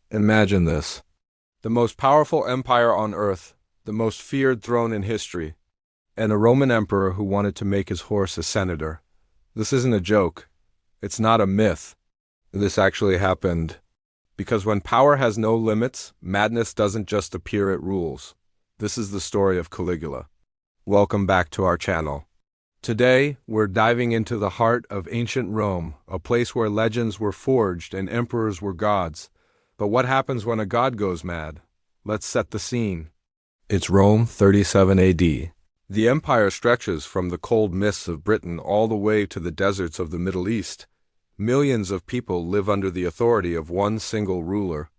Imagine this. The most powerful empire on earth, the most feared throne in history, and a Roman emperor who wanted to make his horse a senator. This isn't a joke. It's not a myth. This actually happened. Because when power has no limits, madness doesn't just appear, it rules. This is the story of Caligula. Welcome back to our channel. Today, we're diving into the heart of ancient Rome, a place where legends were forged and emperors were gods. But what happens when a god goes mad? Let's set the scene. It's Rome, 37 AD. The empire stretches from the cold mists of Britain all the way to the deserts of the Middle East. Millions of people live under the authority of one single ruler.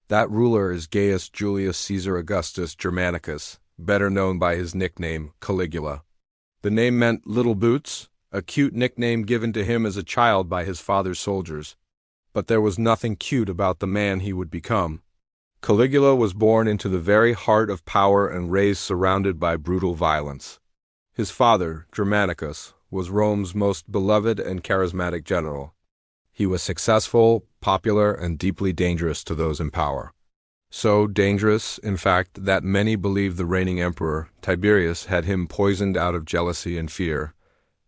That ruler is Gaius Julius Caesar Augustus Germanicus, better known by his nickname Caligula. The name meant little boots, a cute nickname given to him as a child by his father's soldiers. But there was nothing cute about the man he would become. Caligula was born into the very heart of power and raised surrounded by brutal violence. His father, Germanicus, was Rome's most beloved and charismatic general. He was successful, popular, and deeply dangerous to those in power. So dangerous, in fact, that many believe the reigning emperor, Tiberius, had him poisoned out of jealousy and fear.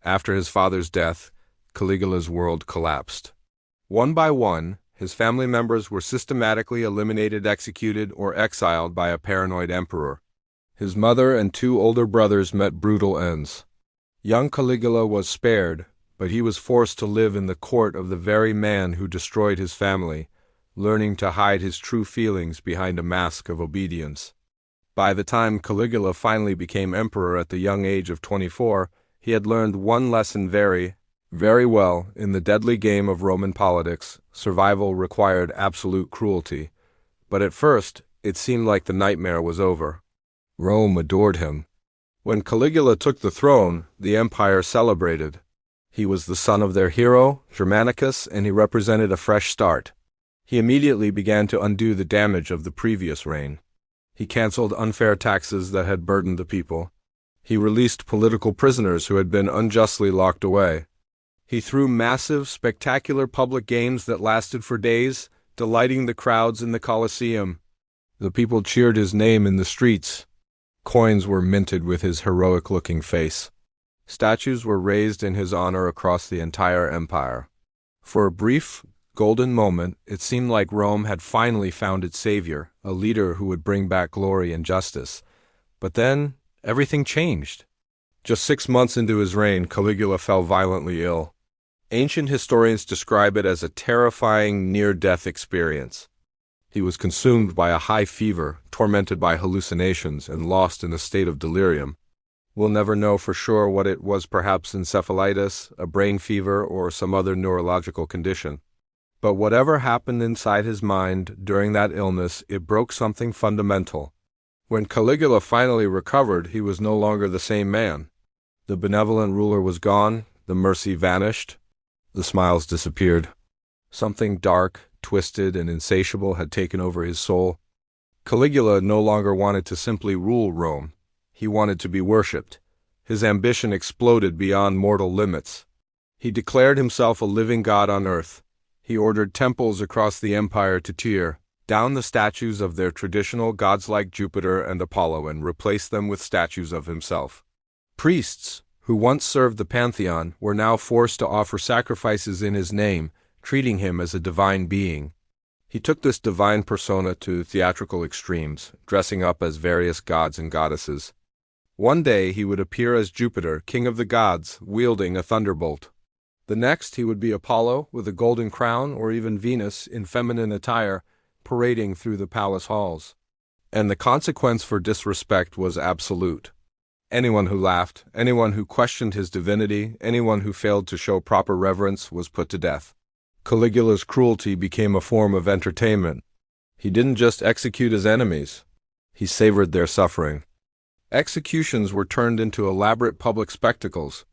After his father's death, Caligula's world collapsed. One by one, his family members were systematically eliminated, executed, or exiled by a paranoid emperor. His mother and two older brothers met brutal ends. Young Caligula was spared, but he was forced to live in the court of the very man who destroyed his family, learning to hide his true feelings behind a mask of obedience. By the time Caligula finally became emperor at the young age of 24, he had learned one lesson very well. In the deadly game of Roman politics, survival required absolute cruelty. But at first, it seemed like the nightmare was over. Rome adored him. When Caligula took the throne, the empire celebrated. He was the son of their hero, Germanicus, and he represented a fresh start. He immediately began to undo the damage of the previous reign. He canceled unfair taxes that had burdened the people. He released political prisoners who had been unjustly locked away. He threw massive, spectacular public games that lasted for days, delighting the crowds in the Colosseum. The people cheered his name in the streets. Coins were minted with his heroic-looking face. Statues were raised in his honor across the entire empire. For a brief, golden moment, it seemed like Rome had finally found its savior, a leader who would bring back glory and justice. But then, everything changed. Just 6 months into his reign, Caligula fell violently ill. Ancient historians describe it as a terrifying near-death experience. He was consumed by a high fever, tormented by hallucinations, and lost in a state of delirium. We'll never know for sure what it was, perhaps encephalitis, a brain fever, or some other neurological condition. But whatever happened inside his mind during that illness, it broke something fundamental. When Caligula finally recovered, he was no longer the same man. The benevolent ruler was gone, the mercy vanished, the smiles disappeared. Something dark, twisted, and insatiable had taken over his soul. Caligula no longer wanted to simply rule Rome. He wanted to be worshipped. His ambition exploded beyond mortal limits. He declared himself a living god on earth. He ordered temples across the empire to tear down the statues of their traditional gods like Jupiter and Apollo and replace them with statues of himself. Priests, who once served the pantheon, were now forced to offer sacrifices in his name, treating him as a divine being. He took this divine persona to theatrical extremes, dressing up as various gods and goddesses. One day he would appear as Jupiter, king of the gods, wielding a thunderbolt. The next he would be Apollo with a golden crown, or even Venus in feminine attire, parading through the palace halls. And the consequence for disrespect was absolute. Anyone who laughed, anyone who questioned his divinity, anyone who failed to show proper reverence was put to death. Caligula's cruelty became a form of entertainment. He didn't just execute his enemies. He savored their suffering. Executions were turned into elaborate public spectacles.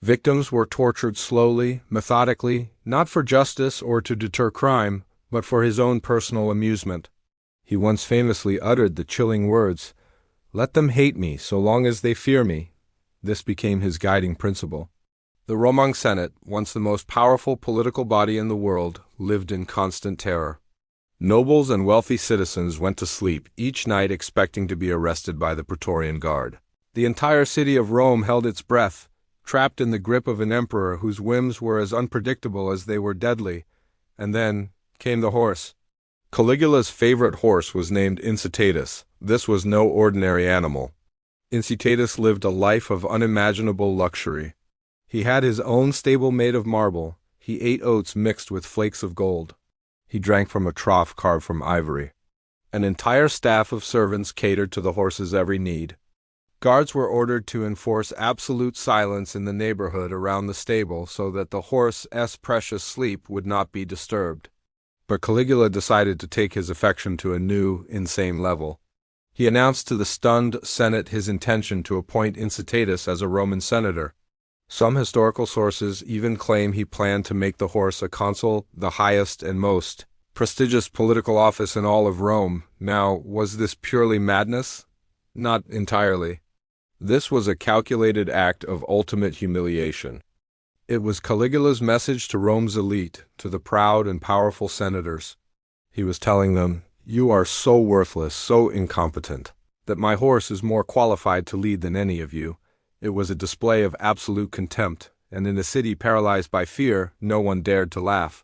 Victims were tortured slowly, methodically, not for justice or to deter crime, but for his own personal amusement. He once famously uttered the chilling words, "Let them hate me so long as they fear me." This became his guiding principle. The Roman Senate, once the most powerful political body in the world, lived in constant terror. Nobles and wealthy citizens went to sleep each night expecting to be arrested by the Praetorian Guard. The entire city of Rome held its breath, trapped in the grip of an emperor whose whims were as unpredictable as they were deadly. And then came the horse. Caligula's favorite horse was named Incitatus. This was no ordinary animal. Incitatus lived a life of unimaginable luxury. He had his own stable made of marble. He ate oats mixed with flakes of gold. He drank from a trough carved from ivory. An entire staff of servants catered to the horse's every need. Guards were ordered to enforce absolute silence in the neighborhood around the stable so that the horse's precious sleep would not be disturbed. But Caligula decided to take his affection to a new, insane level. He announced to the stunned Senate his intention to appoint Incitatus as a Roman senator. Some historical sources even claim he planned to make the horse a consul, the highest and most prestigious political office in all of Rome. Now, was this purely madness? Not entirely. This was a calculated act of ultimate humiliation. It was Caligula's message to Rome's elite, to the proud and powerful senators. He was telling them, "You are so worthless, so incompetent, that my horse is more qualified to lead than any of you." It was a display of absolute contempt, and in a city paralyzed by fear, no one dared to laugh.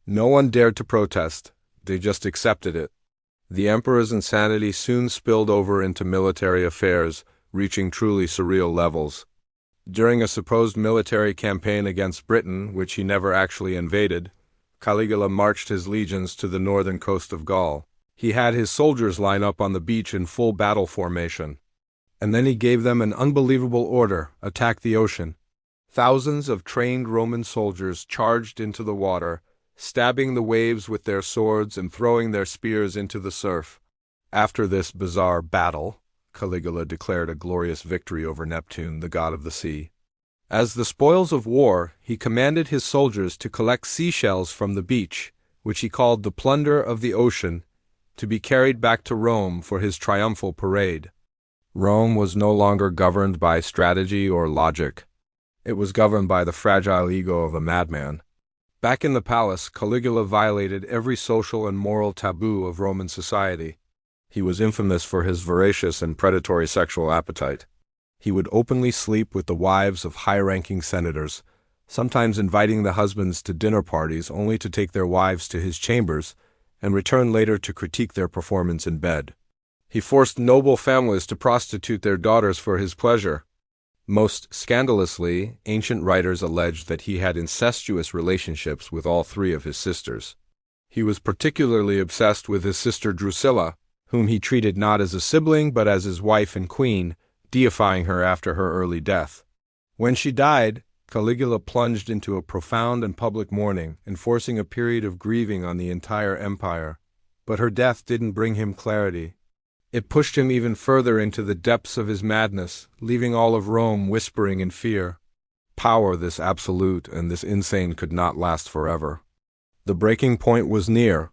No one dared to protest. They just accepted it. The emperor's insanity soon spilled over into military affairs, reaching truly surreal levels. During a supposed military campaign against Britain, which he never actually invaded, Caligula marched his legions to the northern coast of Gaul. He had his soldiers line up on the beach in full battle formation. And then he gave them an unbelievable order: attack the ocean. Thousands of trained Roman soldiers charged into the water, stabbing the waves with their swords and throwing their spears into the surf. After this bizarre battle, Caligula declared a glorious victory over Neptune, the god of the sea. As the spoils of war, he commanded his soldiers to collect seashells from the beach, which he called the plunder of the ocean, to be carried back to Rome for his triumphal parade. Rome was no longer governed by strategy or logic. It was governed by the fragile ego of a madman. Back in the palace, Caligula violated every social and moral taboo of Roman society. He was infamous for his voracious and predatory sexual appetite. He would openly sleep with the wives of high-ranking senators, sometimes inviting the husbands to dinner parties only to take their wives to his chambers and return later to critique their performance in bed. He forced noble families to prostitute their daughters for his pleasure. Most scandalously, ancient writers allege that he had incestuous relationships with all three of his sisters. He was particularly obsessed with his sister Drusilla, whom he treated not as a sibling but as his wife and queen, deifying her after her early death. When she died, Caligula plunged into a profound and public mourning, enforcing a period of grieving on the entire empire. But her death didn't bring him clarity. It pushed him even further into the depths of his madness, leaving all of Rome whispering in fear. Power, this absolute and this insane, could not last forever. The breaking point was near.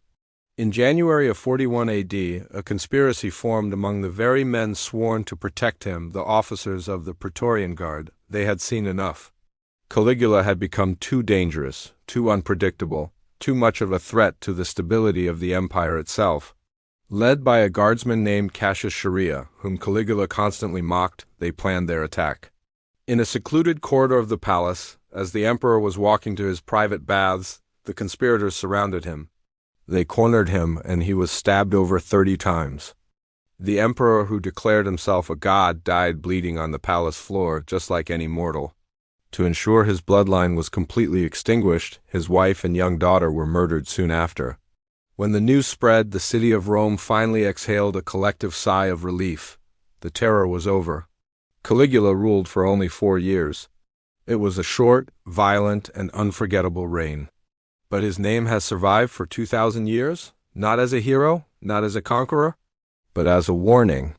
In January of 41 AD, a conspiracy formed among the very men sworn to protect him, the officers of the Praetorian Guard. They had seen enough. Caligula had become too dangerous, too unpredictable, too much of a threat to the stability of the empire itself. Led by a guardsman named Cassius Chaerea, whom Caligula constantly mocked, they planned their attack. In a secluded corridor of the palace, as the emperor was walking to his private baths, the conspirators surrounded him. They cornered him, and he was stabbed over 30 times. The emperor, who declared himself a god, died bleeding on the palace floor, just like any mortal. To ensure his bloodline was completely extinguished, his wife and young daughter were murdered soon after. When the news spread, the city of Rome finally exhaled a collective sigh of relief. The terror was over. Caligula ruled for only 4 years. It was a short, violent, and unforgettable reign. But his name has survived for 2,000 years, not as a hero, not as a conqueror, but as a warning.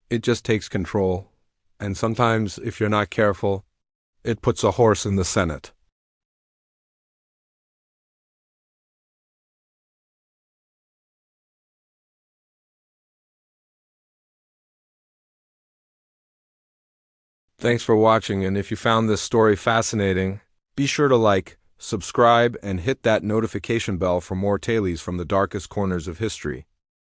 It just takes control, and sometimes, if you're not careful, it puts a horse in the Senate. Thanks for watching, and if you found this story fascinating, be sure to like, subscribe, and hit that notification bell for more tales from the darkest corners of history.